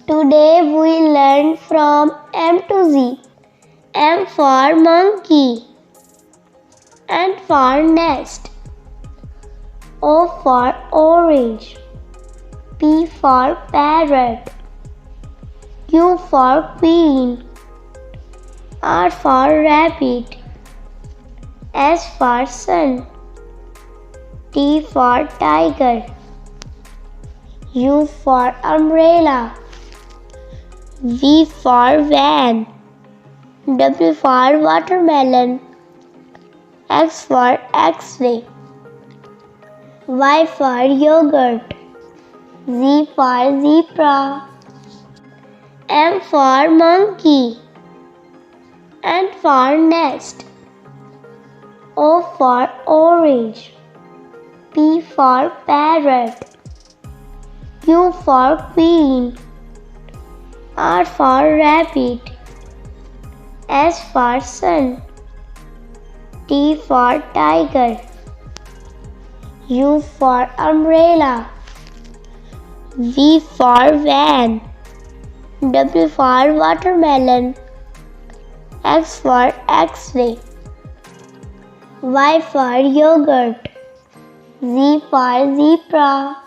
Today we learn from M to Z. M for monkey. N for nest. O for orange. P for parrot. Q for queen. R for rabbit. S for sun. T for tiger. U for umbrella. V for van. W for watermelon. X for X-ray. Y for yogurt. Z for zebra. M for monkey. N for nest. O for orange. P for parrot. Q for queen. R for rabbit. S for sun. T for tiger. U for umbrella. V for van. W for watermelon. X for X-ray. Y for yogurt. Z for zebra.